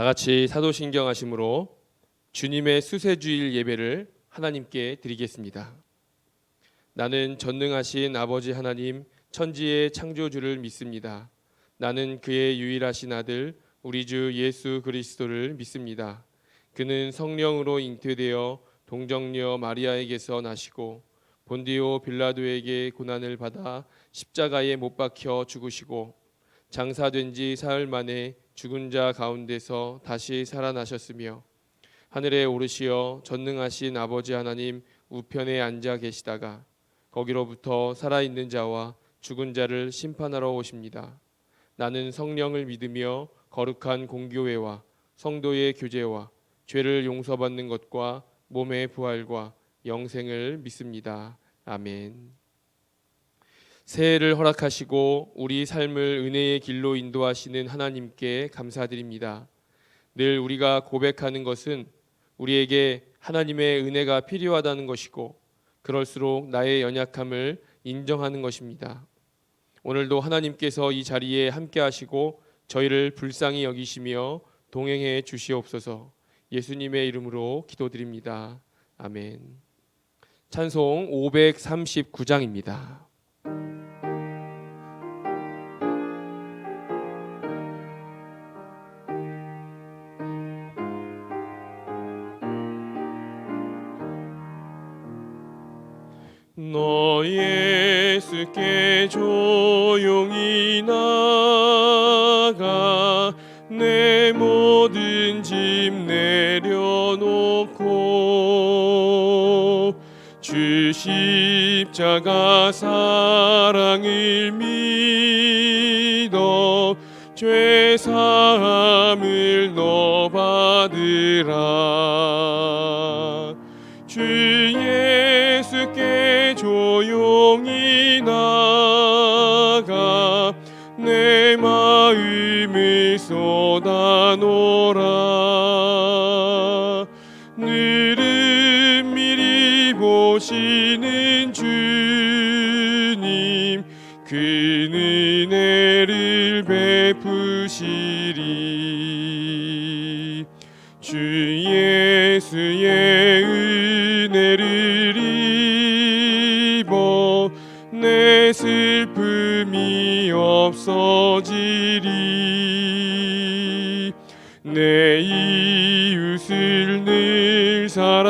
같이 사도신경 하심으로 주님의 수세주일 예배를 하나님께 드리겠습니다. 나는 전능하신 아버지 하나님 천지의 창조주를 믿습니다. 나는 그의 유일하신 아들 우리 주 예수 그리스도를 믿습니다. 그는 성령으로 잉태되어 동정녀 마리아에게서 나시고 본디오 빌라도에게 고난을 받아 십자가에 못 박혀 죽으시고 장사된 지 사흘 만에 죽은 자 가운데서 다시 살아나셨으며 하늘에 오르시어 전능하신 아버지 하나님 우편에 앉아 계시다가 거기로부터 살아있는 자와 죽은 자를 심판하러 오십니다. 나는 성령을 믿으며 거룩한 공교회와 성도의 교제와 죄를 용서받는 것과 몸의 부활과 영생을 믿습니다. 아멘. 새해를 허락하시고 우리 삶을 은혜의 길로 인도하시는 하나님께 감사드립니다. 늘 우리가 고백하는 것은 우리에게 하나님의 은혜가 필요하다는 것이고 그럴수록 나의 연약함을 인정하는 것입니다. 오늘도 하나님께서 이 자리에 함께 하시고 저희를 불쌍히 여기시며 동행해 주시옵소서. 예수님의 이름으로 기도드립니다. 아멘. 찬송 539장입니다. 너 예수께 조용히 나가 내 모든 짐 내려놓고 주 십자가 사랑을 믿어 죄 사함을 너 받으라. 주 예수께 조용히 나가 내 마음을 쏟아놓으라. 늘은 미리 보시는 주님 그 은혜를 베푸시리. 주 예수의 은혜를 입어 내 슬픔이 없어지리. 내 이웃을 늘 사랑하여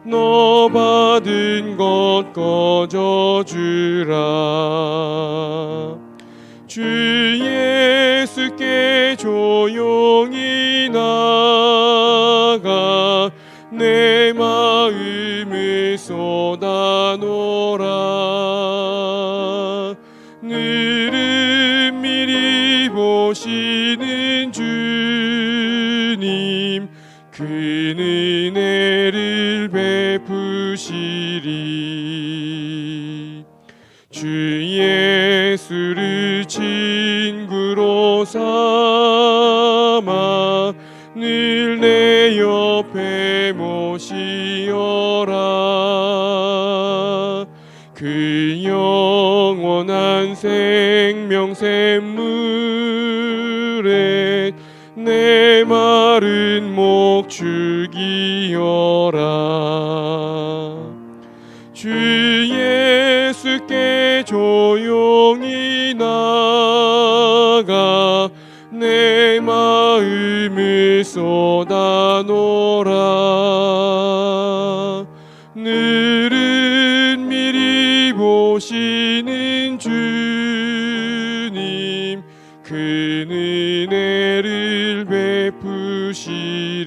너 받은 것 거저주라. 주 예수께 조용히 나가 내 마음을 쏟아놓으라. 늘은 미리 보시는 주님 그 은혜를 베푸시리. 주 예수를 친구로 삼아 늘 내 옆에 모시어라. 그 영원한 생명 샘물에 내 마른 목 죽이어라. 주 예수께 조용히 나가 내 마음을 쏟아놓으라. 늘은 미리 보시는 주님 그 은혜를 베푸시리.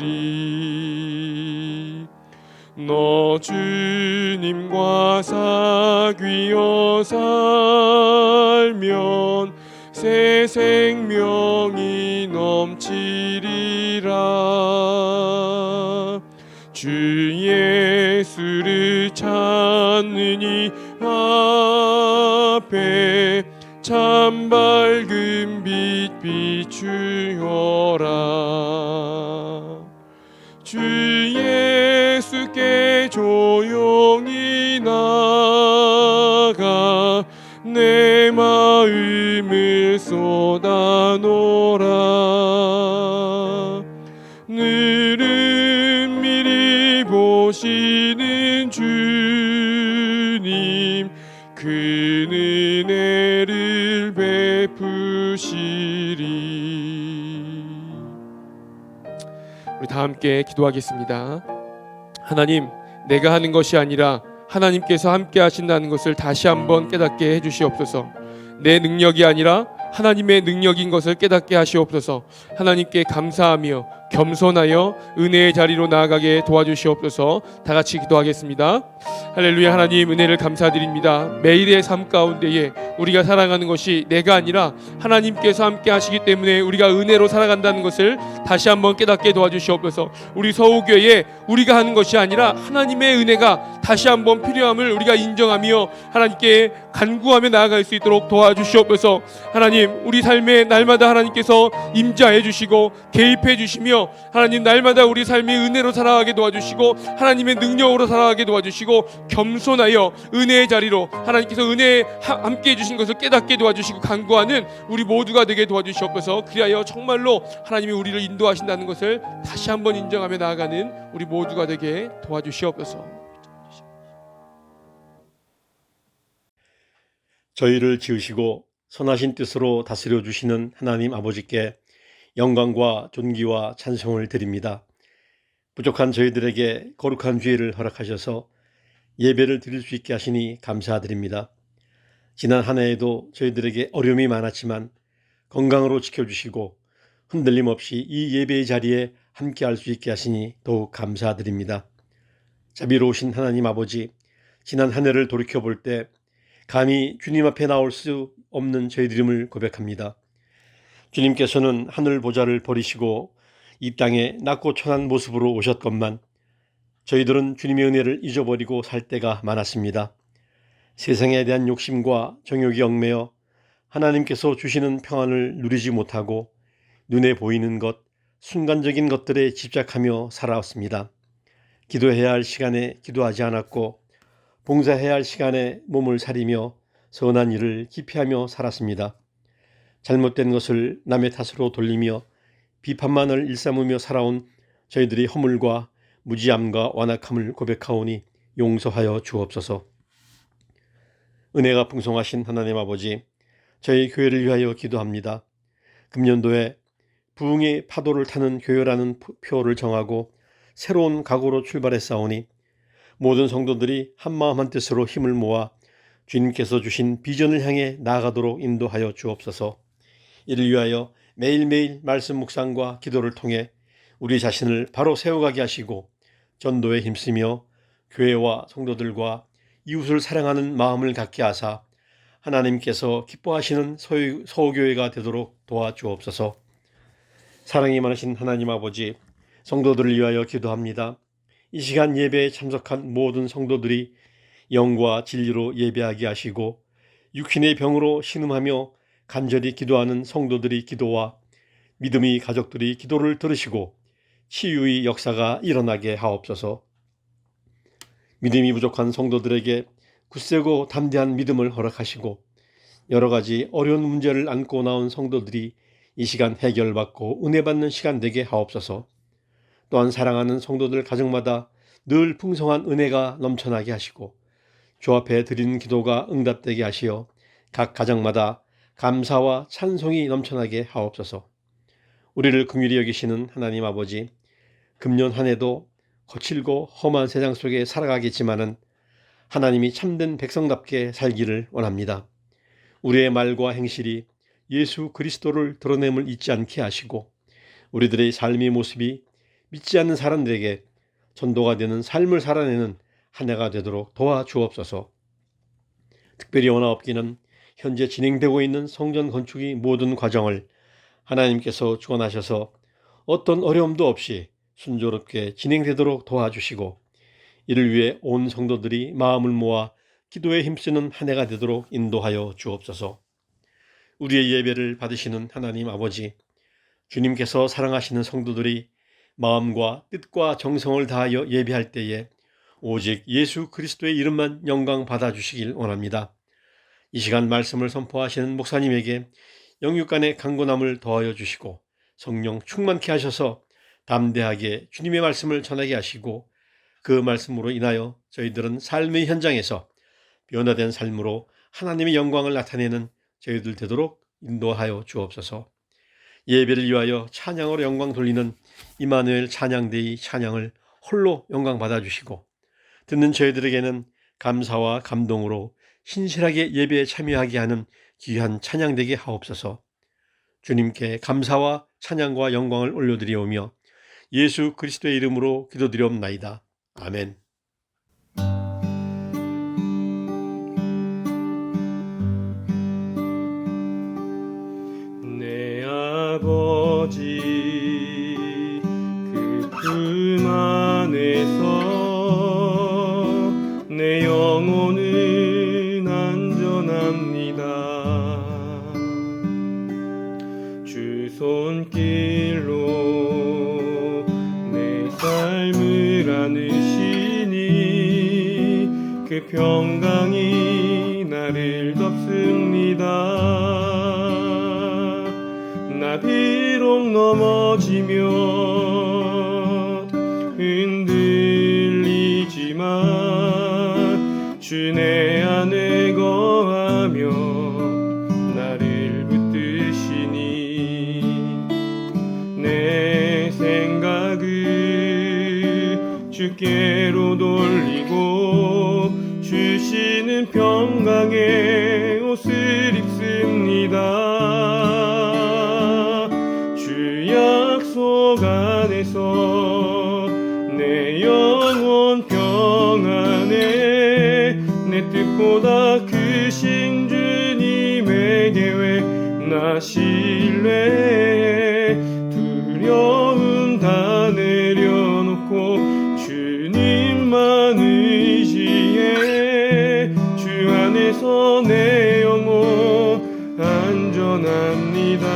너 주님과 사귀어 살면 새 생명이 넘치리라. 주 예수를 찾는 이 앞에 참 밝은 빛 비추어라. 주 예수께 조용히 나가 내 마음을 쏟아놓으라. 늘은 미리 보시는 주님, 그 은혜를 베푸시리. 우리 다 함께 기도하겠습니다. 하나님, 내가 하는 것이 아니라 하나님께서 함께 하신다는 것을 다시 한번 깨닫게 해주시옵소서. 내 능력이 아니라 하나님의 능력인 것을 깨닫게 하시옵소서. 하나님께 감사하며 겸손하여 은혜의 자리로 나아가게 도와주시옵소서. 다 같이 기도하겠습니다. 할렐루야. 하나님, 은혜를 감사드립니다. 매일의 삶 가운데에 우리가 살아가는 것이 내가 아니라 하나님께서 함께 하시기 때문에 우리가 은혜로 살아간다는 것을 다시 한번 깨닫게 도와주시옵소서. 우리 서우교회에 우리가 하는 것이 아니라 하나님의 은혜가 다시 한번 필요함을 우리가 인정하며 하나님께 간구하며 나아갈 수 있도록 도와주시옵소서. 하나님, 우리 삶에 날마다 하나님께서 임재해 주시고 개입해 주시며 하나님, 날마다 우리 삶이 은혜로 살아가게 도와주시고 하나님의 능력으로 살아가게 도와주시고 겸손하여 은혜의 자리로 하나님께서 은혜에 함께 해주신 것을 깨닫게 도와주시고 간구하는 우리 모두가 되게 도와주시옵소서. 그리하여 정말로 하나님이 우리를 인도하신다는 것을 다시 한번 인정하며 나아가는 우리 모두가 되게 도와주시옵소서. 저희를 지으시고 선하신 뜻으로 다스려 주시는 하나님 아버지께 영광과 존귀와 찬송을 드립니다. 부족한 저희들에게 거룩한 기회를 허락하셔서 예배를 드릴 수 있게 하시니 감사드립니다. 지난 한 해에도 저희들에게 어려움이 많았지만 건강으로 지켜주시고 흔들림 없이 이 예배의 자리에 함께 할 수 있게 하시니 더욱 감사드립니다. 자비로우신 하나님 아버지, 지난 한 해를 돌이켜볼 때 감히 주님 앞에 나올 수 없는 저희들임을 고백합니다. 주님께서는 하늘 보좌를 버리시고 이 땅에 낮고 천한 모습으로 오셨건만 저희들은 주님의 은혜를 잊어버리고 살 때가 많았습니다. 세상에 대한 욕심과 정욕이 얽매여 하나님께서 주시는 평안을 누리지 못하고 눈에 보이는 것, 순간적인 것들에 집착하며 살아왔습니다. 기도해야 할 시간에 기도하지 않았고 봉사해야 할 시간에 몸을 사리며 선한 일을 기피하며 살았습니다. 잘못된 것을 남의 탓으로 돌리며 비판만을 일삼으며 살아온 저희들의 허물과 무지함과 완악함을 고백하오니 용서하여 주옵소서. 은혜가 풍성하신 하나님 아버지, 저희 교회를 위하여 기도합니다. 금년도에 부흥의 파도를 타는 교회라는 표를 정하고 새로운 각오로 출발했사오니 모든 성도들이 한마음 한뜻으로 힘을 모아 주님께서 주신 비전을 향해 나아가도록 인도하여 주옵소서. 이를 위하여 매일매일 말씀 묵상과 기도를 통해 우리 자신을 바로 세워가게 하시고 전도에 힘쓰며 교회와 성도들과 이웃을 사랑하는 마음을 갖게 하사 하나님께서 기뻐하시는 서우교회가 되도록 도와주옵소서. 사랑이 많으신 하나님 아버지, 성도들을 위하여 기도합니다. 이 시간 예배에 참석한 모든 성도들이 영과 진리로 예배하게 하시고 육신의 병으로 신음하며 간절히 기도하는 성도들의 기도와 믿음의 가족들이 기도를 들으시고 치유의 역사가 일어나게 하옵소서. 믿음이 부족한 성도들에게 굳세고 담대한 믿음을 허락하시고 여러 가지 어려운 문제를 안고 나온 성도들이 이 시간 해결받고 은혜받는 시간 되게 하옵소서. 또한 사랑하는 성도들 가정마다 늘 풍성한 은혜가 넘쳐나게 하시고 주 앞에 드리는 기도가 응답되게 하시어 각 가정마다 감사와 찬송이 넘쳐나게 하옵소서. 우리를 긍휼히 여기시는 하나님 아버지, 금년 한 해도 거칠고 험한 세상 속에 살아가겠지만은 하나님이 참된 백성답게 살기를 원합니다. 우리의 말과 행실이 예수 그리스도를 드러냄을 잊지 않게 하시고 우리들의 삶의 모습이 믿지 않는 사람들에게 전도가 되는 삶을 살아내는 한 해가 되도록 도와주옵소서. 특별히 원하옵기는 현재 진행되고 있는 성전 건축의 모든 과정을 하나님께서 주관하셔서 어떤 어려움도 없이 순조롭게 진행되도록 도와주시고 이를 위해 온 성도들이 마음을 모아 기도에 힘쓰는 한 해가 되도록 인도하여 주옵소서. 우리의 예배를 받으시는 하나님 아버지, 주님께서 사랑하시는 성도들이 마음과 뜻과 정성을 다하여 예배할 때에 오직 예수 그리스도의 이름만 영광 받아주시길 원합니다. 이 시간 말씀을 선포하시는 목사님에게 영육간의 강건함을 더하여 주시고 성령 충만케 하셔서 담대하게 주님의 말씀을 전하게 하시고 그 말씀으로 인하여 저희들은 삶의 현장에서 변화된 삶으로 하나님의 영광을 나타내는 저희들 되도록 인도하여 주옵소서. 예배를 위하여 찬양으로 영광 돌리는 임마누엘 찬양대의 찬양을 홀로 영광 받아주시고 듣는 저희들에게는 감사와 감동으로 신실하게 예배에 참여하게 하는 귀한 찬양되게 하옵소서. 주님께 감사와 찬양과 영광을 올려드리오며 예수 그리스도의 이름으로 기도드리옵나이다. 아멘. 내 아버지 그 품 안에서 내 영혼은 안전합니다. 주 손길로 내 삶을 안으시니 그 평강이 나를 덮습니다. 나 비록 넘어지면 흔들리지만 주 내 안에 거하며 나를 붙드시니 내 생각을 주께로 돌리고 주시는 평강의 옷을 입습니다. 주 약속 안에서 내 영혼 평안에 내 뜻보다 크신 주님의 계획 나 신뢰해 두려움 다 내려놓고 주님만 의지해 주 안에서 내 영혼 안전합니다.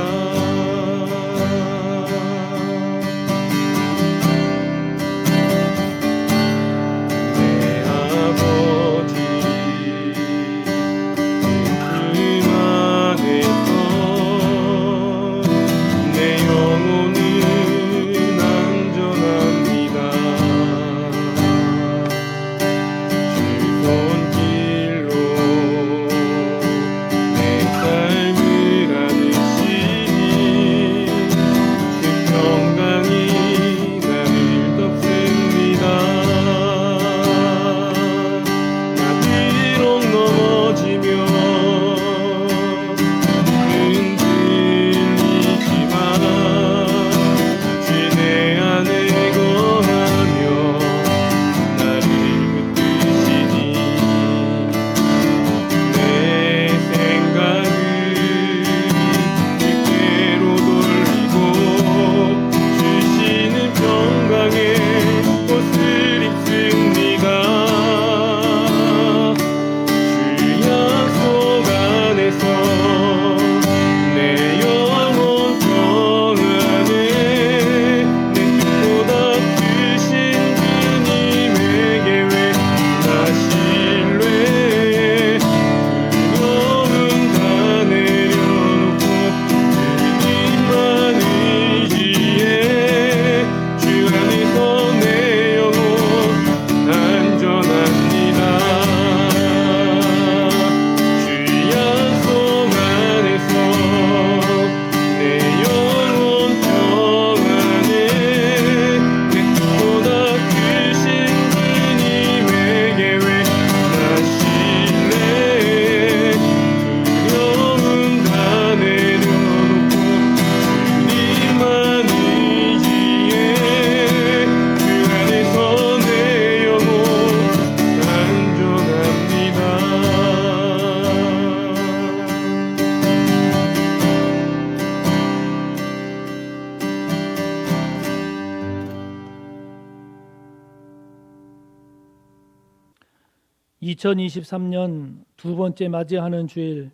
(2023년) 두 번째 맞이하는 주일,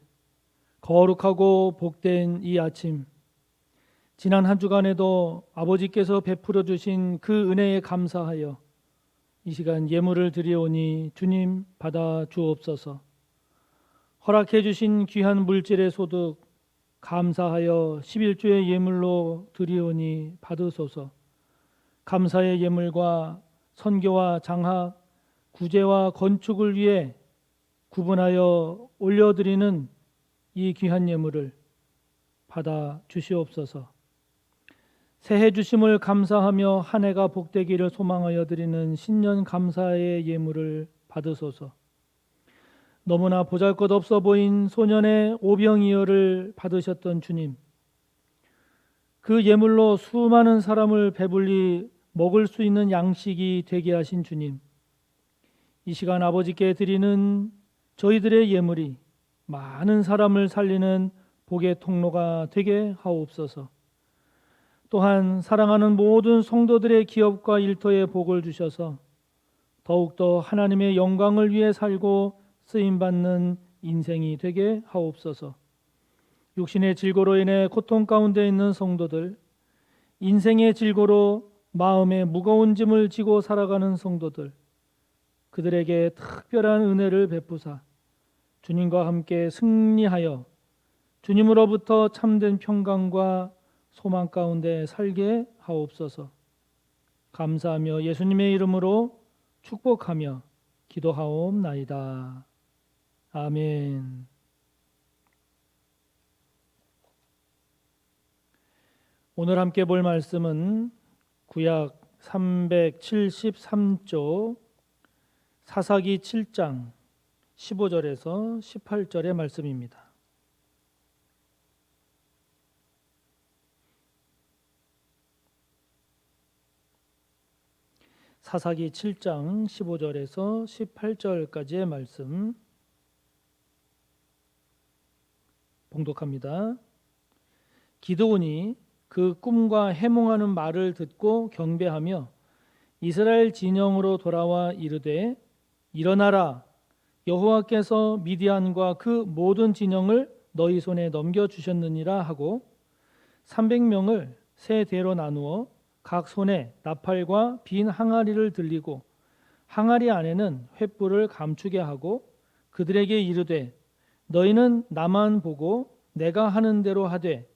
거룩하고 복된 이 아침, 지난 한 주간에도 아버지께서 베풀어 주신 그 은혜에 감사하여 이 시간 예물을 드리오니 주님 받아 주옵소서. 허락해 주신 귀한 물질의 소득 감사하여 11조의 예물로 드리오니 받으소서. 감사의 예물과 선교와 장학, 구제와 건축을 위해 구분하여 올려드리는 이 귀한 예물을 받아 주시옵소서. 새해 주심을 감사하며 한 해가 복되기를 소망하여 드리는 신년 감사의 예물을 받으소서. 너무나 보잘것없어 보인 소년의 오병이어를 받으셨던 주님, 그 예물로 수많은 사람을 배불리 먹을 수 있는 양식이 되게 하신 주님, 이 시간 아버지께 드리는 저희들의 예물이 많은 사람을 살리는 복의 통로가 되게 하옵소서. 또한 사랑하는 모든 성도들의 기업과 일터에 복을 주셔서 더욱더 하나님의 영광을 위해 살고 쓰임받는 인생이 되게 하옵소서. 육신의 질고로 인해 고통 가운데 있는 성도들, 인생의 질고로 마음에 무거운 짐을 지고 살아가는 성도들, 그들에게 특별한 은혜를 베푸사 주님과 함께 승리하여 주님으로부터 참된 평강과 소망 가운데 살게 하옵소서. 감사하며 예수님의 이름으로 축복하며 기도하옵나이다. 아멘. 오늘 함께 볼 말씀은 구약 373조 사사기 7장 15절에서 18절의 말씀입니다. 사사기 7장 15절에서 18절까지의 말씀 봉독합니다. 기드온이 그 꿈과 해몽하는 말을 듣고 경배하며 이스라엘 진영으로 돌아와 이르되 일어나라, 여호와께서 미디안과 그 모든 진영을 너희 손에 넘겨주셨느니라 하고 300명을 세 대로 나누어 각 손에 나팔과 빈 항아리를 들리고 항아리 안에는 횃불을 감추게 하고 그들에게 이르되 너희는 나만 보고 내가 하는 대로 하되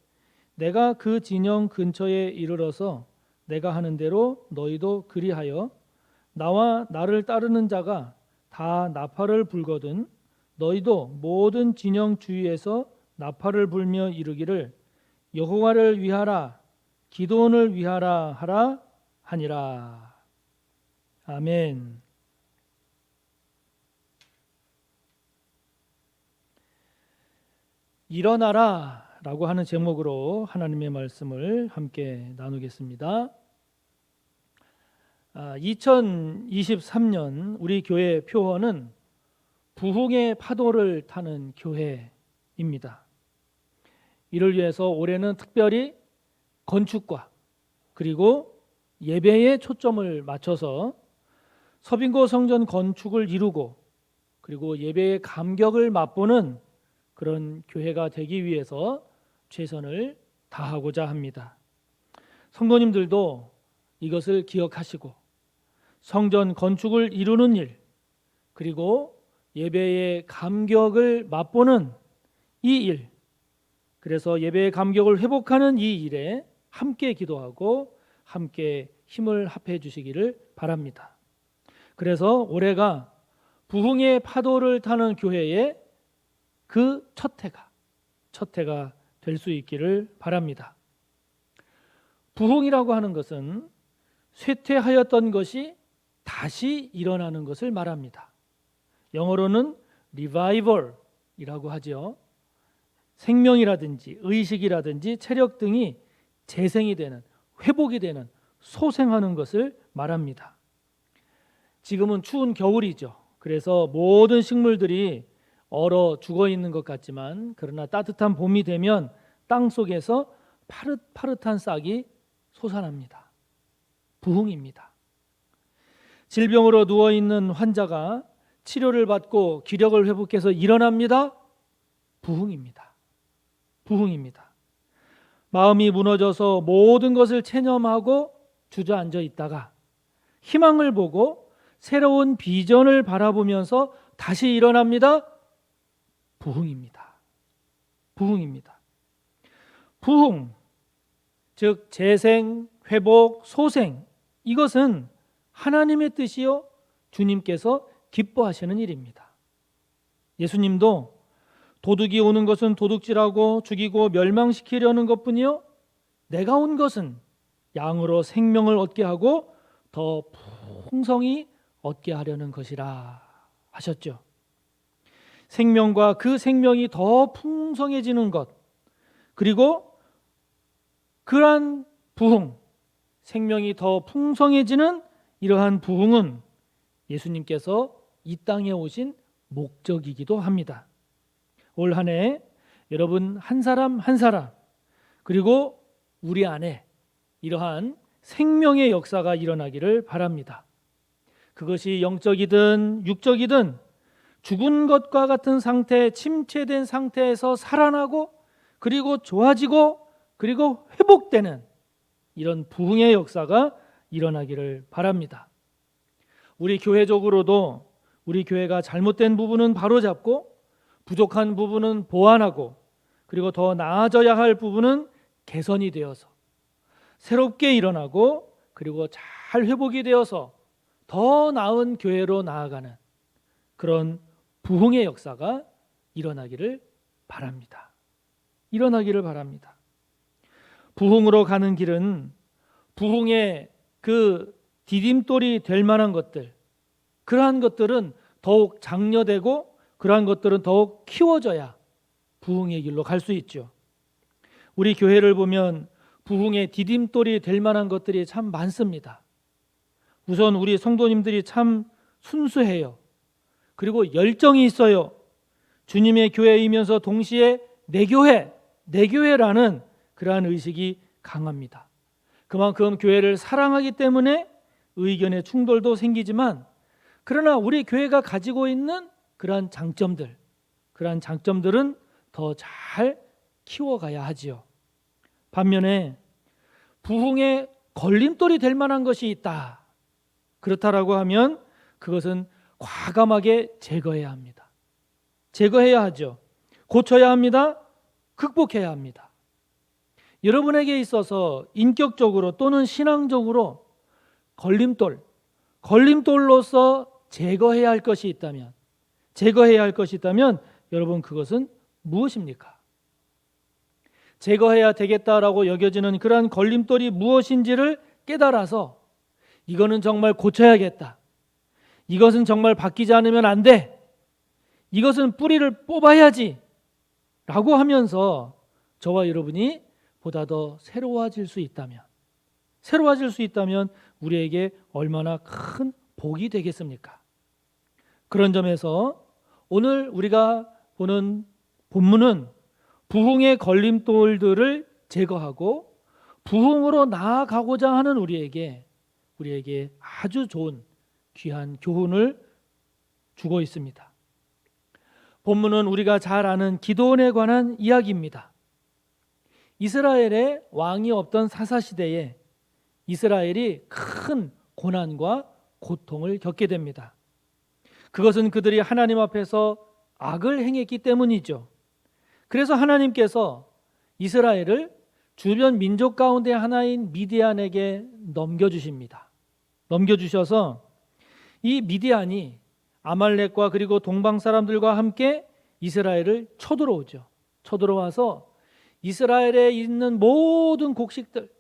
내가 그 진영 근처에 이르러서 내가 하는 대로 너희도 그리하여 나와 나를 따르는 자가 다 나팔을 불거든 너희도 모든 진영 주위에서 나팔을 불며 이르기를 여호와를 위하라, 기드온을 위하라 하라 하니라. 아멘. 일어나라 라고 하는 제목으로 하나님의 말씀을 함께 나누겠습니다. 2023년 우리 교회 표어는 부흥의 파도를 타는 교회입니다. 이를 위해서 올해는 특별히 건축과 그리고 예배에 초점을 맞춰서 서빙고 성전 건축을 이루고 그리고 예배의 감격을 맛보는 그런 교회가 되기 위해서 최선을 다하고자 합니다. 성도님들도 이것을 기억하시고 성전 건축을 이루는 일 그리고 예배의 감격을 맛보는 이 일, 그래서 예배의 감격을 회복하는 이 일에 함께 기도하고 함께 힘을 합해 주시기를 바랍니다. 그래서 올해가 부흥의 파도를 타는 교회의 그 첫 해가 될 수 있기를 바랍니다. 부흥이라고 하는 것은 쇠퇴하였던 것이 다시 일어나는 것을 말합니다. 영어로는 revival이라고 하죠. 생명이라든지 의식이라든지 체력 등이 재생이 되는, 회복이 되는, 소생하는 것을 말합니다. 지금은 추운 겨울이죠. 그래서 모든 식물들이 얼어 죽어 있는 것 같지만 그러나 따뜻한 봄이 되면 땅 속에서 파릇파릇한 싹이 솟아납니다. 부흥입니다. 질병으로 누워있는 환자가 치료를 받고 기력을 회복해서 일어납니다. 부흥입니다. 부흥입니다. 마음이 무너져서 모든 것을 체념하고 주저앉아 있다가 희망을 보고 새로운 비전을 바라보면서 다시 일어납니다. 부흥입니다. 부흥입니다. 부흥, 즉 재생, 회복, 소생, 이것은 하나님의 뜻이요 주님께서 기뻐하시는 일입니다. 예수님도 도둑이 오는 것은 도둑질하고 죽이고 멸망시키려는 것뿐이요 내가 온 것은 양으로 생명을 얻게 하고 더 풍성히 얻게 하려는 것이라 하셨죠. 생명과 그 생명이 더 풍성해지는 것, 그리고 그러한 부흥, 생명이 더 풍성해지는 이러한 부흥은 예수님께서 이 땅에 오신 목적이기도 합니다. 올 한 해 여러분 한 사람 한 사람, 그리고 우리 안에 이러한 생명의 역사가 일어나기를 바랍니다. 그것이 영적이든 육적이든 죽은 것과 같은 상태, 침체된 상태에서 살아나고 그리고 좋아지고 그리고 회복되는 이런 부흥의 역사가 일어나기를 바랍니다. 우리 교회적으로도 우리 교회가 잘못된 부분은 바로잡고 부족한 부분은 보완하고 그리고 더 나아져야 할 부분은 개선이 되어서 새롭게 일어나고 그리고 잘 회복이 되어서 더 나은 교회로 나아가는 그런 부흥의 역사가 일어나기를 바랍니다. 일어나기를 바랍니다. 부흥으로 가는 길은 부흥의 그 디딤돌이 될 만한 것들, 그러한 것들은 더욱 장려되고 그러한 것들은 더욱 키워져야 부흥의 길로 갈 수 있죠. 우리 교회를 보면 부흥의 디딤돌이 될 만한 것들이 참 많습니다. 우선 우리 성도님들이 참 순수해요. 그리고 열정이 있어요. 주님의 교회이면서 동시에 내 교회라는 그러한 의식이 강합니다. 그만큼 교회를 사랑하기 때문에 의견의 충돌도 생기지만 그러나 우리 교회가 가지고 있는 그러한 장점들은 더 잘 키워가야 하지요. 반면에 부흥의 걸림돌이 될 만한 것이 있다. 그렇다라고 하면 그것은 과감하게 제거해야 합니다. 제거해야 하죠. 고쳐야 합니다. 극복해야 합니다. 여러분에게 있어서 인격적으로 또는 신앙적으로 걸림돌로서 제거해야 할 것이 있다면 여러분 그것은 무엇입니까? 제거해야 되겠다라고 여겨지는 그러한 걸림돌이 무엇인지를 깨달아서 이거는 정말 고쳐야겠다. 이것은 정말 바뀌지 않으면 안 돼. 이것은 뿌리를 뽑아야지. 라고 하면서 저와 여러분이 보다 더 새로워질 수 있다면 우리에게 얼마나 큰 복이 되겠습니까? 그런 점에서 오늘 우리가 보는 본문은 부흥의 걸림돌들을 제거하고 부흥으로 나아가고자 하는 우리에게 아주 좋은 귀한 교훈을 주고 있습니다. 본문은 우리가 잘 아는 기드온에 관한 이야기입니다. 이스라엘에 왕이 없던 사사시대에 이스라엘이 큰 고난과 고통을 겪게 됩니다. 그것은 그들이 하나님 앞에서 악을 행했기 때문이죠. 그래서 하나님께서 이스라엘을 주변 민족 가운데 하나인 미디안에게 넘겨주십니다. 넘겨주셔서 이 미디안이 아말렉과 그리고 동방 사람들과 함께 이스라엘을 쳐들어오죠. 쳐들어와서 이스라엘에 있는 모든 곡식들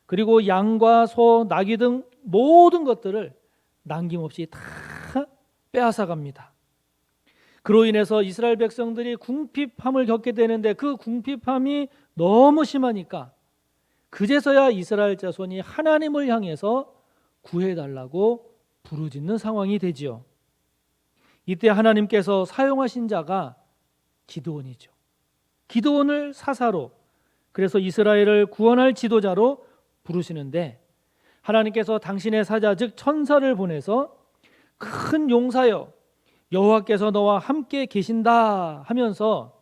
그리고 양과 소, 나귀 등 모든 것들을 남김없이 다 빼앗아갑니다. 그로 인해서 이스라엘 백성들이 궁핍함을 겪게 되는데 그 궁핍함이 너무 심하니까 그제서야 이스라엘 자손이 하나님을 향해서 구해달라고 부르짖는 상황이 되지요. 이때 하나님께서 사용하신 자가 기드온이죠. 기드온을 사사로, 그래서 이스라엘을 구원할 지도자로 부르시는데 하나님께서 당신의 사자 즉 천사를 보내서 큰 용사여 여호와께서 너와 함께 계신다 하면서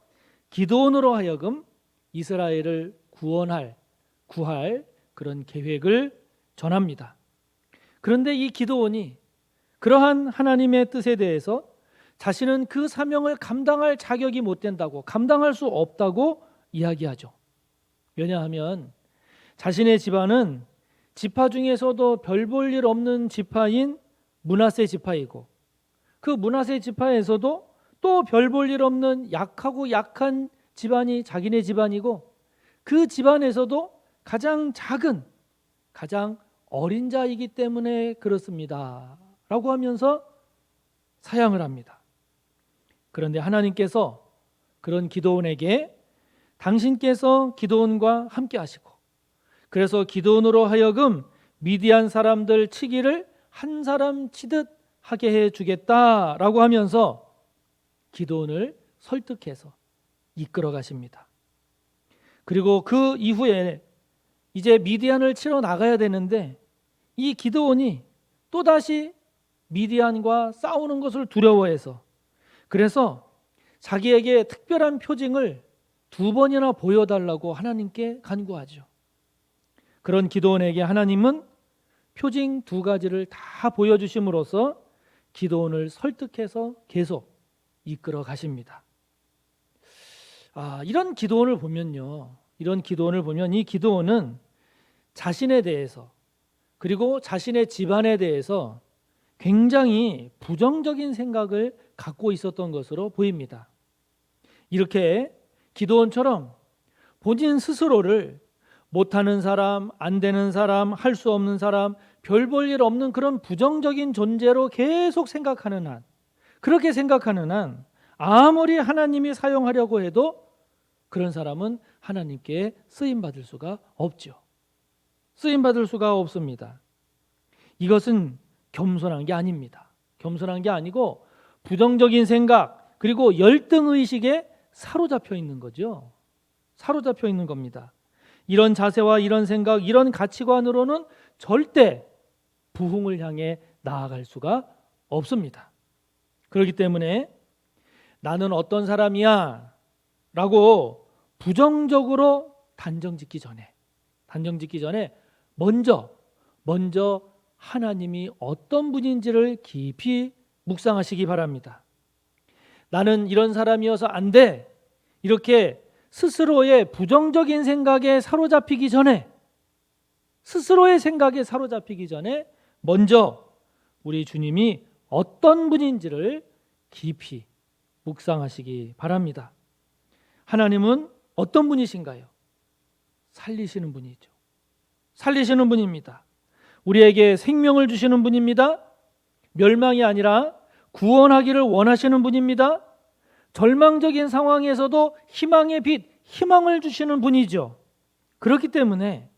기드온으로 하여금 이스라엘을 구할 그런 계획을 전합니다. 그런데 이 기드온이 그러한 하나님의 뜻에 대해서 자신은 그 사명을 감당할 자격이 못 된다고, 감당할 수 없다고 이야기하죠. 왜냐하면 자신의 집안은 지파 중에서도 별 볼 일 없는 지파인 므낫세 지파이고, 그 므낫세 지파에서도 또 별 볼 일 없는 약하고 약한 집안이 자기네 집안이고, 그 집안에서도 가장 작은, 가장 어린 자이기 때문에 그렇습니다 라고 하면서 사양을 합니다. 그런데 하나님께서 그런 기드온에게 당신께서 기드온과 함께 하시고, 그래서 기드온으로 하여금 미디안 사람들 치기를 한 사람 치듯 하게 해주겠다라고 하면서 기드온을 설득해서 이끌어 가십니다. 그리고 그 이후에 이제 미디안을 치러 나가야 되는데, 이 기드온이 또다시 미디안과 싸우는 것을 두려워해서, 그래서 자기에게 특별한 표징을 2번이나 보여달라고 하나님께 간구하죠. 그런 기드온에게 하나님은 표징 2가지를 다 보여주심으로써 기드온을 설득해서 계속 이끌어 가십니다. 이런 기드온을 보면요, 이런 기드온을 보면 이 기드온은 자신에 대해서, 그리고 자신의 집안에 대해서 굉장히 부정적인 생각을 갖고 있었던 것으로 보입니다. 이렇게 기드온처럼 본인 스스로를 못하는 사람, 안 되는 사람, 할 수 없는 사람, 별 볼 일 없는 그런 부정적인 존재로 계속 생각하는 한, 그렇게 생각하는 한 아무리 하나님이 사용하려고 해도 그런 사람은 하나님께 쓰임받을 수가 없죠. 쓰임받을 수가 없습니다. 이것은 겸손한 게 아닙니다. 겸손한 게 아니고 부정적인 생각, 그리고 열등의식에 사로잡혀 있는 거죠. 사로잡혀 있는 겁니다. 이런 자세와 이런 생각, 이런 가치관으로는 절대 부흥을 향해 나아갈 수가 없습니다. 그렇기 때문에 나는 어떤 사람이야 라고 부정적으로 단정짓기 전에 먼저 하나님이 어떤 분인지를 깊이 묵상하시기 바랍니다. 나는 이런 사람이어서 안 돼, 이렇게 스스로의 부정적인 생각에 사로잡히기 전에, 먼저 우리 주님이 어떤 분인지를 깊이 묵상하시기 바랍니다. 하나님은 어떤 분이신가요? 살리시는 분이죠. 살리시는 분입니다. 우리에게 생명을 주시는 분입니다. 멸망이 아니라 구원하기를 원하시는 분입니다. 절망적인 상황에서도 희망의 빛, 희망을 주시는 분이죠. 그렇기 때문에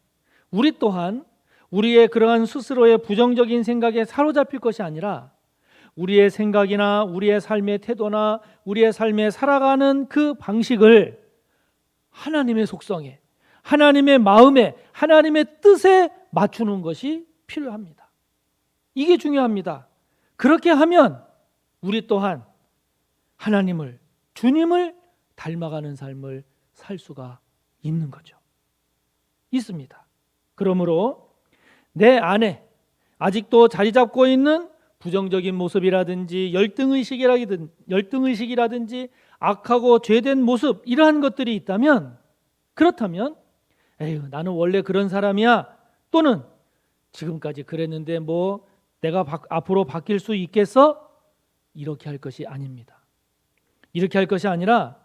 우리 또한 우리의 그러한 스스로의 부정적인 생각에 사로잡힐 것이 아니라 우리의 생각이나 우리의 삶의 태도나 우리의 삶에 살아가는 그 방식을 하나님의 속성에, 하나님의 마음에, 하나님의 뜻에 맞추는 것이 필요합니다. 이게 중요합니다. 그렇게 하면 우리 또한 하나님을, 주님을 닮아가는 삶을 살 수가 있는 거죠. 있습니다. 그러므로 내 안에 아직도 자리 잡고 있는 부정적인 모습이라든지 열등의식이라든지 악하고 죄된 모습, 이러한 것들이 있다면, 그렇다면 에휴, 나는 원래 그런 사람이야, 또는 지금까지 그랬는데 뭐 내가 앞으로 바뀔 수 있겠어? 이렇게 할 것이 아닙니다. 이렇게 할 것이 아니라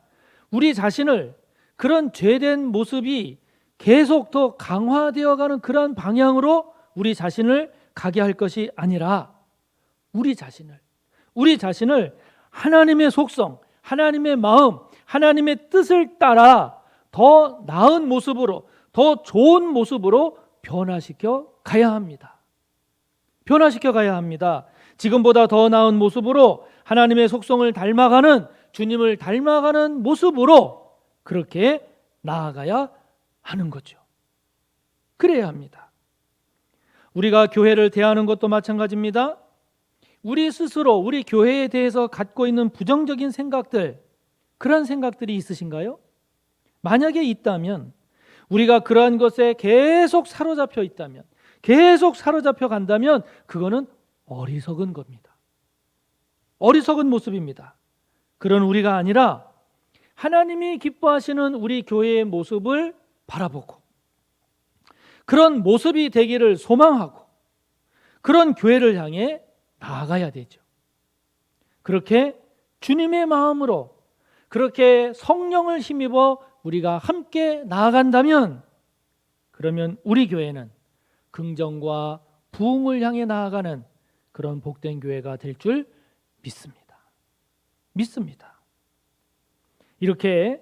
우리 자신을 그런 죄된 모습이 계속 더 강화되어가는 그런 방향으로 우리 자신을 가게 할 것이 아니라 우리 자신을 하나님의 속성, 하나님의 마음, 하나님의 뜻을 따라 더 나은 모습으로, 더 좋은 모습으로 변화시켜 가야 합니다. 변화시켜 가야 합니다. 지금보다 더 나은 모습으로 하나님의 속성을 닮아가는, 주님을 닮아가는 모습으로 그렇게 나아가야 하는 거죠. 그래야 합니다. 우리가 교회를 대하는 것도 마찬가지입니다. 우리 스스로 우리 교회에 대해서 갖고 있는 부정적인 생각들, 그런 생각들이 있으신가요? 만약에 있다면, 우리가 그러한 것에 계속 사로잡혀 있다면, 계속 사로잡혀 간다면 그거는 어리석은 겁니다. 어리석은 모습입니다. 그런 우리가 아니라 하나님이 기뻐하시는 우리 교회의 모습을 바라보고 그런 모습이 되기를 소망하고 그런 교회를 향해 나아가야 되죠. 그렇게 주님의 마음으로 그렇게 성령을 힘입어 우리가 함께 나아간다면 그러면 우리 교회는 긍정과 부흥을 향해 나아가는 그런 복된 교회가 될 줄 믿습니다. 이렇게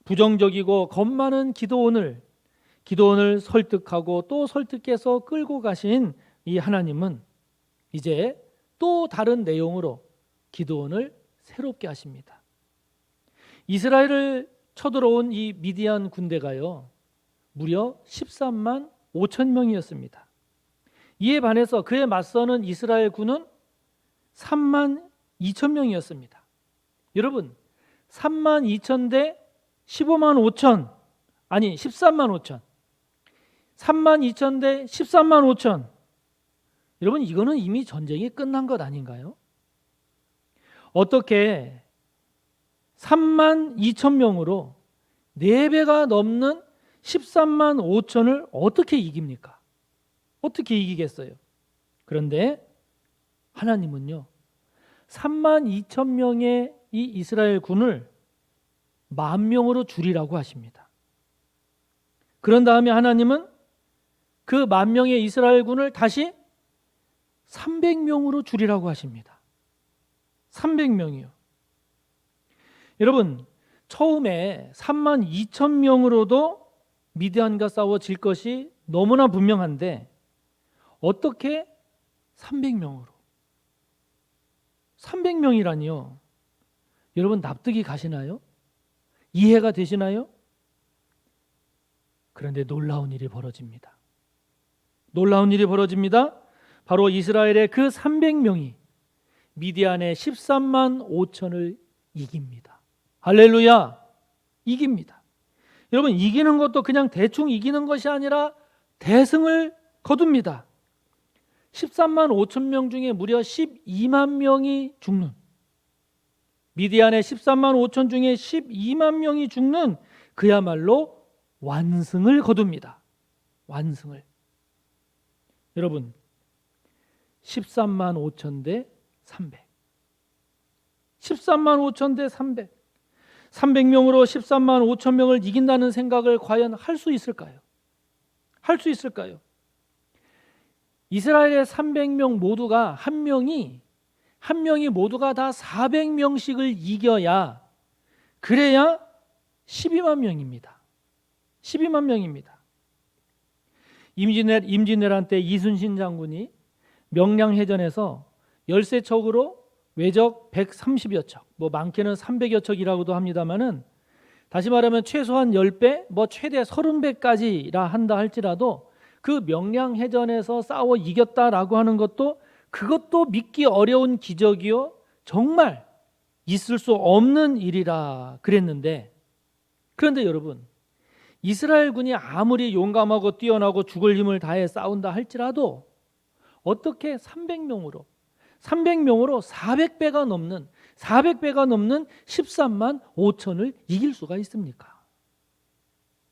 부정적이고 겁 많은 기도원을 설득하고 또 설득해서 끌고 가신 이 하나님은 이제 또 다른 내용으로 기도원을 새롭게 하십니다. 이스라엘을 쳐들어온 이 미디안 군대가요, 무려 13만 5천 명이었습니다. 이에 반해서 그에 맞서는 이스라엘 군은 3만 2천 명이었습니다. 여러분, 3만 2천 대 15만 5천, 아니 13만 5천, 3만 2천 대 13만 5천. 여러분, 이거는 이미 전쟁이 끝난 것 아닌가요? 어떻게 3만 2천 명으로 4배가 넘는 13만 5천을 어떻게 이깁니까? 어떻게 이기겠어요? 그런데 하나님은요, 3만 2천 명의 이 이스라엘 군을 10,000명으로 줄이라고 하십니다. 그런 다음에 하나님은 그 10,000명의 이스라엘 군을 다시 300명으로 줄이라고 하십니다. 300명이요. 여러분, 처음에 3만 2천 명으로도 미디안과 싸워 질 것이 너무나 분명한데 어떻게 300명으로? 300명이라니요. 여러분, 납득이 가시나요? 이해가 되시나요? 그런데 놀라운 일이 벌어집니다. 바로 이스라엘의 그 300명이 미디안의 13만 5천을 이깁니다. 할렐루야! 이깁니다. 여러분, 이기는 것도 그냥 대충 이기는 것이 아니라 대승을 거둡니다. 13만 5천 명 중에 무려 12만 명이 죽는, 미디안의 13만 5천 중에 12만 명이 죽는 그야말로 완승을 거둡니다. 완승을. 여러분, 13만 5천 대 300. 13만 5천 대 300. 300명으로 13만 5천 명을 이긴다는 생각을 과연 할 수 있을까요? 할 수 있을까요? 이스라엘의 300명 모두가 한 명이 모두가 다 400명씩을 이겨야, 그래야 12만 명입니다. 12만 명입니다. 임진왜란 때 이순신 장군이 명량해전에서 열세척으로 외적 130여 척, 많게는 300여 척이라고도 합니다만은, 다시 말하면 최소한 10배, 최대 30배까지라 한다 할지라도 그 명량해전에서 싸워 이겼다라고 하는 것도, 그것도 믿기 어려운 기적이요, 정말 있을 수 없는 일이라 그랬는데, 그런데 여러분, 이스라엘 군이 아무리 용감하고 뛰어나고 죽을 힘을 다해 싸운다 할지라도 어떻게 300명으로 400배가 넘는 13만 5천을 이길 수가 있습니까?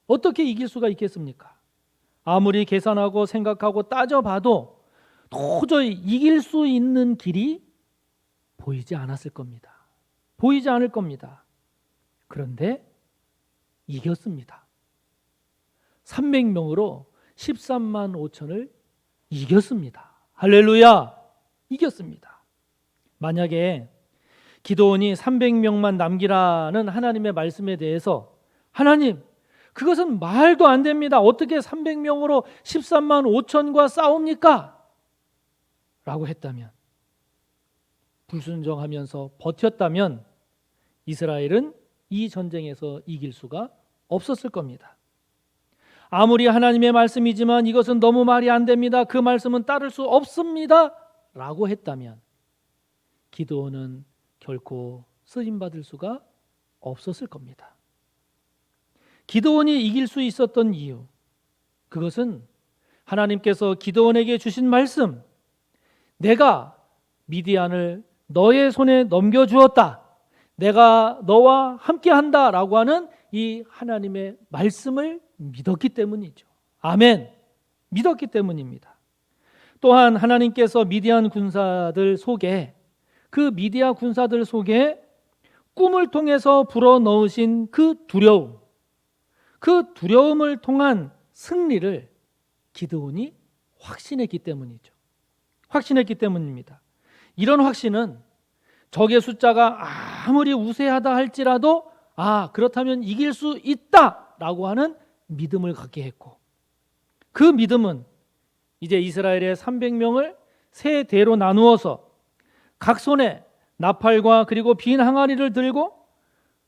어떻게 이길 수가 있겠습니까? 아무리 계산하고 생각하고 따져봐도 도저히 이길 수 있는 길이 보이지 않았을 겁니다. 보이지 않을 겁니다. 그런데 이겼습니다. 300명으로 13만 5천을 이겼습니다. 할렐루야! 이겼습니다. 만약에 기도원이 300명만 남기라는 하나님의 말씀에 대해서, 하나님, 그것은 말도 안 됩니다. 어떻게 300명으로 13만 5천과 싸웁니까? 라고 했다면, 불순종하면서 버텼다면 이스라엘은 이 전쟁에서 이길 수가 없었을 겁니다. 아무리 하나님의 말씀이지만 이것은 너무 말이 안 됩니다. 그 말씀은 따를 수 없습니다. 라고 했다면 기드온은 결코 쓰임받을 수가 없었을 겁니다. 기드온이 이길 수 있었던 이유, 그것은 하나님께서 기드온에게 주신 말씀, 내가 미디안을 너의 손에 넘겨주었다. 내가 너와 함께한다 라고 하는 이 하나님의 말씀을 믿었기 때문이죠. 아멘. 믿었기 때문입니다. 또한 하나님께서 미디안 군사들 속에, 그 미디안 군사들 속에 꿈을 통해서 불어넣으신 그 두려움을 통한 승리를 기드온이 확신했기 때문이죠. 확신했기 때문입니다. 이런 확신은 적의 숫자가 아무리 우세하다 할지라도 그렇다면 이길 수 있다라고 하는 믿음을 갖게 했고, 그 믿음은 이제 이스라엘의 300명을 세 대로 나누어서 각 손에 나팔과 그리고 빈 항아리를 들고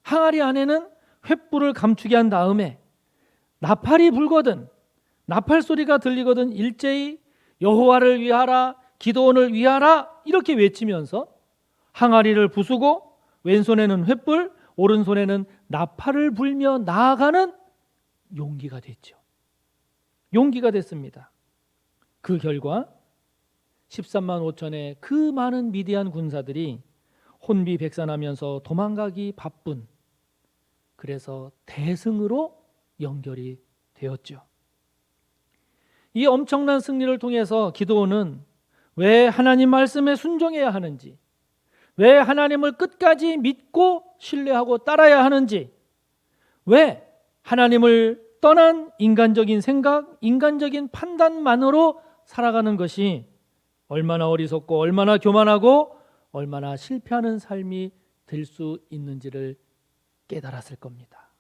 항아리 안에는 횃불을 감추게 한 다음에 나팔이 불거든, 나팔 소리가 들리거든 일제히 여호와를 위하라, 기드온을 위하라 이렇게 외치면서 항아리를 부수고 왼손에는 횃불, 오른손에는 나팔을 불며 나아가는 용기가 됐죠. 용기가 됐습니다. 그 결과 13만 5천의 그 많은 미디안 군사들이 혼비백산하면서 도망가기 바쁜, 그래서 대승으로 연결이 되었죠. 이 엄청난 승리를 통해서 기드온은 왜 하나님 말씀에 순종해야 하는지, 왜 하나님을 끝까지 믿고 신뢰하고 따라야 하는지, 왜 하나님을 떠난 인간적인 생각, 인간적인 판단만으로 살아가는 것이 얼마나 어리석고 얼마나 교만하고 얼마나 실패하는 삶이 될 수 있는지를 깨달았을 겁니다.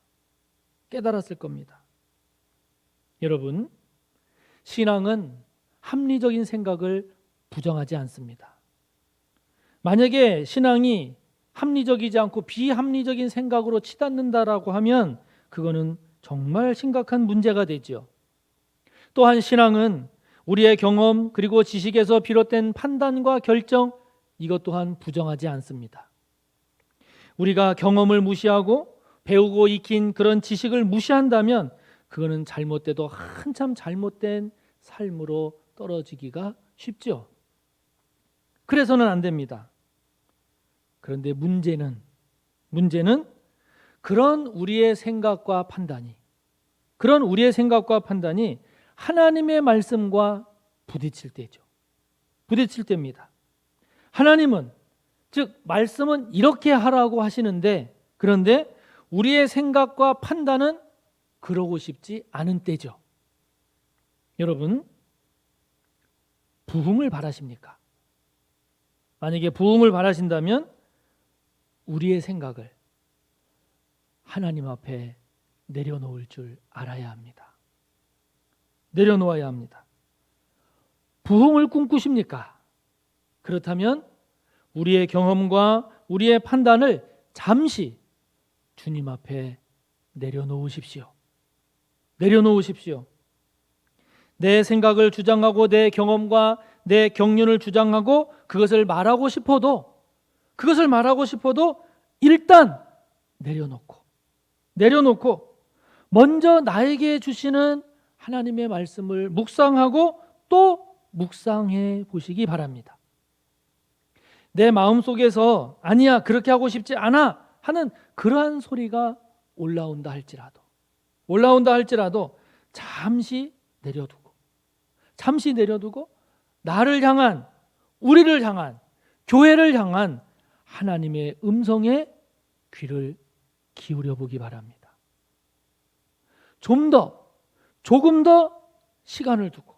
깨달았을 겁니다. 여러분, 신앙은 합리적인 생각을 부정하지 않습니다. 만약에 신앙이 합리적이지 않고 비합리적인 생각으로 치닫는다라고 하면 그거는 정말 심각한 문제가 되죠. 또한 신앙은 우리의 경험 그리고 지식에서 비롯된 판단과 결정, 이것 또한 부정하지 않습니다. 우리가 경험을 무시하고 배우고 익힌 그런 지식을 무시한다면 그거는 잘못돼도 한참 잘못된 삶으로 떨어지기가 쉽죠. 그래서는 안 됩니다. 그런데 문제는 그런 우리의 생각과 판단이 하나님의 말씀과 부딪힐 때죠. 부딪힐 때입니다. 하나님은, 즉 말씀은 이렇게 하라고 하시는데, 그런데 우리의 생각과 판단은 그러고 싶지 않은 때죠. 여러분, 부흥을 바라십니까? 만약에 부흥을 바라신다면 우리의 생각을 하나님 앞에 내려놓을 줄 알아야 합니다. 내려놓아야 합니다. 부흥을 꿈꾸십니까? 그렇다면 우리의 경험과 우리의 판단을 잠시 주님 앞에 내려놓으십시오. 내려놓으십시오. 내 생각을 주장하고 내 경험과 내 경륜을 주장하고 그것을 말하고 싶어도 일단 내려놓고 먼저 나에게 주시는 하나님의 말씀을 묵상하고 또 묵상해 보시기 바랍니다. 내 마음속에서 아니야, 그렇게 하고 싶지 않아 하는 그러한 소리가 올라온다 할지라도 잠시 내려두고 나를 향한, 우리를 향한, 교회를 향한 하나님의 음성에 귀를 기울여 보기 바랍니다. 조금 더 시간을 두고,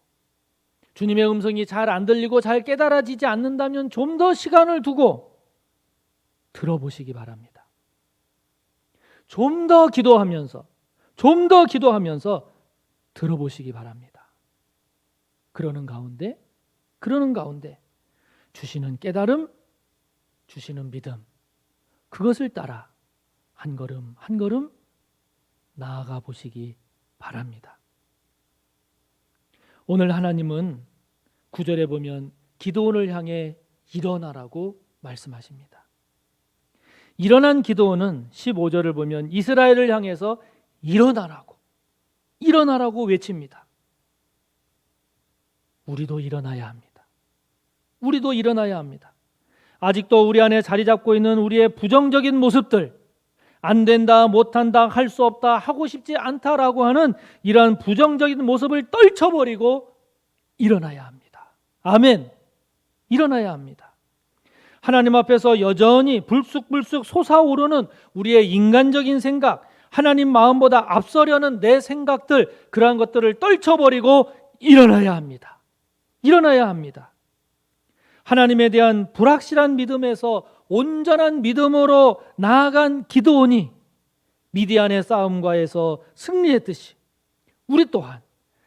주님의 음성이 잘 안 들리고 잘 깨달아지지 않는다면 좀 더 시간을 두고 들어보시기 바랍니다. 좀 더 기도하면서 들어보시기 바랍니다. 그러는 가운데 주시는 깨달음, 주시는 믿음, 그것을 따라 한 걸음 한 걸음 나아가 보시기 바랍니다. 오늘 하나님은 9절에 보면 기드온을 향해 일어나라고 말씀하십니다. 일어난 기드온은 15절을 보면 이스라엘을 향해서 일어나라고 외칩니다. 우리도 일어나야 합니다. 아직도 우리 안에 자리 잡고 있는 우리의 부정적인 모습들, 안 된다, 못한다, 할 수 없다, 하고 싶지 않다라고 하는 이러한 부정적인 모습을 떨쳐버리고 일어나야 합니다. 아멘. 일어나야 합니다. 하나님 앞에서 여전히 불쑥불쑥 솟아오르는 우리의 인간적인 생각, 하나님 마음보다 앞서려는 내 생각들, 그러한 것들을 떨쳐버리고 일어나야 합니다. 일어나야 합니다. 하나님에 대한 불확실한 믿음에서 온전한 믿음으로 나아간 기드온이 미디안의 싸움과에서 승리했듯이 우리 또한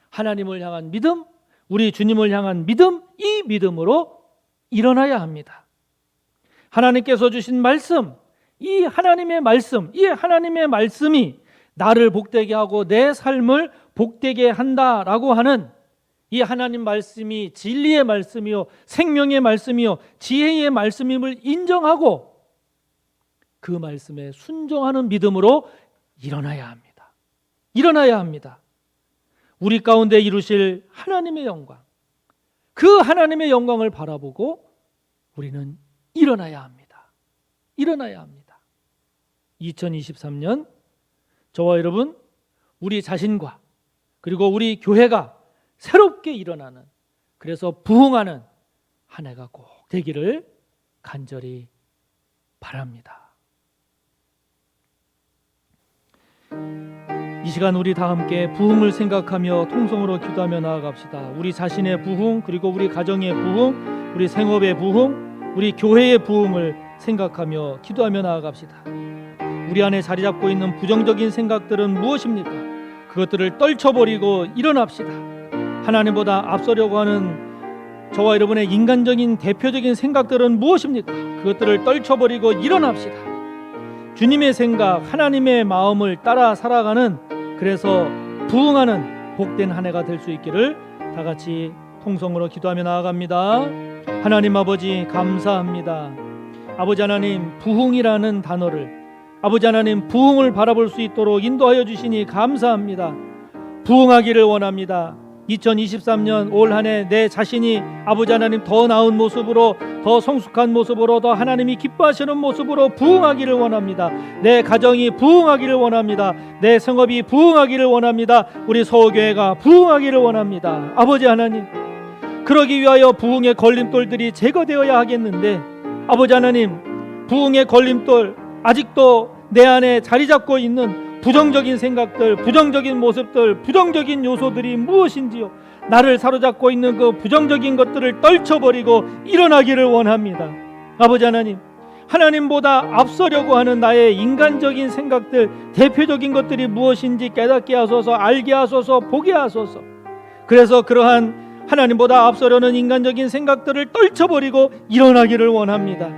하나님을 향한 믿음, 우리 주님을 향한 믿음, 이 믿음으로 일어나야 합니다. 하나님께서 주신 말씀, 이 하나님의 말씀이 나를 복되게 하고 내 삶을 복되게 한다라고 하는 이 하나님 말씀이 진리의 말씀이요, 생명의 말씀이요, 지혜의 말씀임을 인정하고 그 말씀에 순종하는 믿음으로 일어나야 합니다. 일어나야 합니다. 우리 가운데 이루실 하나님의 영광, 그 하나님의 영광을 바라보고 우리는 일어나야 합니다. 일어나야 합니다. 2023년 저와 여러분, 우리 자신과 그리고 우리 교회가 새롭게 일어나는, 그래서 부흥하는 한 해가 꼭 되기를 간절히 바랍니다. 이 시간 우리 다 함께 부흥을 생각하며 통성으로 기도하며 나아갑시다. 우리 자신의 부흥, 그리고 우리 가정의 부흥, 우리 생업의 부흥, 우리 교회의 부흥을 생각하며 기도하며 나아갑시다. 우리 안에 자리 잡고 있는 부정적인 생각들은 무엇입니까? 그것들을 떨쳐버리고 일어납시다. 하나님보다 앞서려고 하는 저와 여러분의 인간적인 대표적인 생각들은 무엇입니까? 그것들을 떨쳐버리고 일어납시다. 주님의 생각, 하나님의 마음을 따라 살아가는, 그래서 부흥하는 복된 한 해가 될 수 있기를 다 같이 통성으로 기도하며 나아갑니다. 하나님 아버지, 감사합니다. 아버지 하나님, 부흥이라는 단어를, 아버지 하나님, 부흥을 바라볼 수 있도록 인도하여 주시니 감사합니다. 부흥하기를 원합니다. 2023년 올 한 해 내 자신이 아버지 하나님 더 나은 모습으로, 더 성숙한 모습으로, 더 하나님이 기뻐하시는 모습으로 부흥하기를 원합니다. 내 가정이 부흥하기를 원합니다. 내 성업이 부흥하기를 원합니다. 우리 서울교회가 부흥하기를 원합니다. 아버지 하나님, 그러기 위하여 부흥의 걸림돌들이 제거되어야 하겠는데, 아버지 하나님, 부흥의 걸림돌, 아직도 내 안에 자리 잡고 있는 부정적인 생각들, 부정적인 모습들, 부정적인 요소들이 무엇인지요, 나를 사로잡고 있는 그 부정적인 것들을 떨쳐버리고 일어나기를 원합니다. 아버지 하나님, 하나님보다 앞서려고 하는 나의 인간적인 생각들, 대표적인 것들이 무엇인지 깨닫게 하소서, 알게 하소서, 보게 하소서. 그래서 그러한 하나님보다 앞서려는 인간적인 생각들을 떨쳐버리고 일어나기를 원합니다.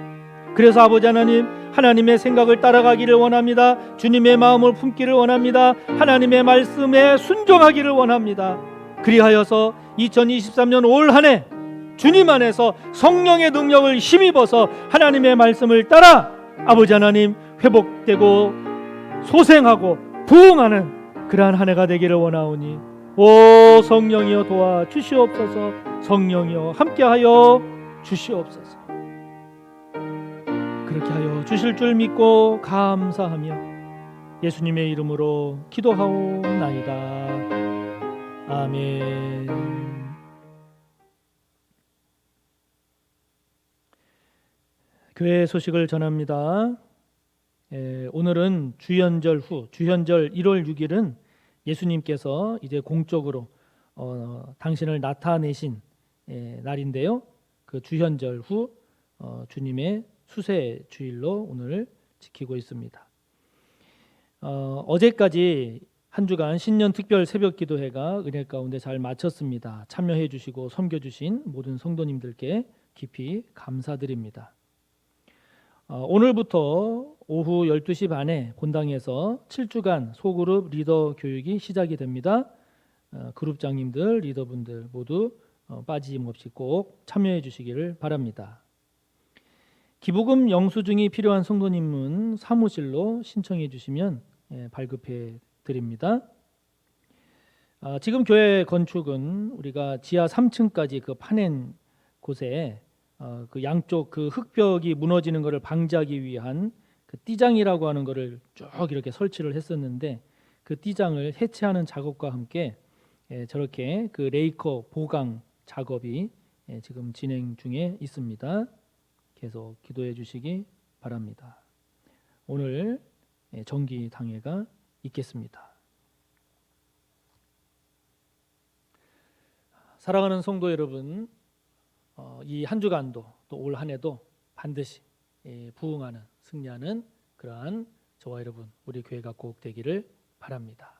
그래서 아버지 하나님, 하나님의 생각을 따라가기를 원합니다. 주님의 마음을 품기를 원합니다. 하나님의 말씀에 순종하기를 원합니다. 그리하여서 2023년 올 한 해 주님 안에서 성령의 능력을 힘입어서 하나님의 말씀을 따라 아버지 하나님 회복되고 소생하고 부흥하는 그러한 한 해가 되기를 원하오니, 오 성령이여 도와 주시옵소서. 성령이여 함께하여 주시옵소서. 그렇게 하여 주실 줄 믿고 감사하며 예수님의 이름으로 기도하오나이다. 아멘. 교회 소식을 전합니다. 오늘은 주현절 후, 주현절 1월 6일은 예수님께서 이제 공적으로 당신을 나타내신 날인데요. 그 주현절 후 주님의 수세 주일로 오늘 지키고 있습니다. 어제까지 한 주간 신년 특별 새벽 기도회가 은혜 가운데 잘 마쳤습니다. 참여해 주시고 섬겨 주신 모든 성도님들께 깊이 감사드립니다. 오늘부터 오후 12시 반에 본당에서 7주간 소그룹 리더 교육이 시작이 됩니다. 그룹장님들, 리더분들 모두 빠짐없이 꼭 참여해 주시기를 바랍니다. 기부금 영수증이 필요한 성도님은 사무실로 신청해 주시면 발급해 드립니다. 지금 교회 건축은 우리가 지하 3층까지 그 파낸 곳에 그 양쪽 그 흙벽이 무너지는 것을 방지하기 위한 그 띠장이라고 하는 것을 쭉 이렇게 설치를 했었는데 그 띠장을 해체하는 작업과 함께 저렇게 그 레이커 보강 작업이 지금 진행 중에 있습니다. 계속 기도해 주시기 바랍니다. 오늘 정기 당회가 있겠습니다. 사랑하는 성도 여러분, 이 한 주간도 또 올 한 해도 반드시 부흥하는 승리하는 그러한 저와 여러분 우리 교회가 꼭 되기를 바랍니다.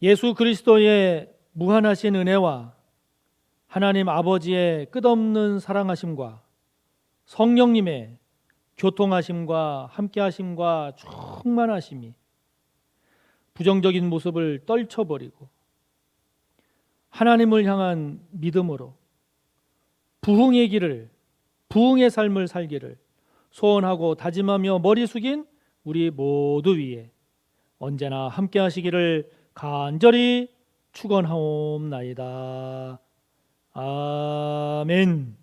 예수 그리스도의 무한하신 은혜와 하나님 아버지의 끝없는 사랑하심과 성령님의 교통하심과 함께하심과 충만하심이 부정적인 모습을 떨쳐버리고 하나님을 향한 믿음으로 부흥의 길을, 부흥의 삶을 살기를 소원하고 다짐하며 머리 숙인 우리 모두 위에 언제나 함께하시기를 간절히 축원하옵나이다. 아멘.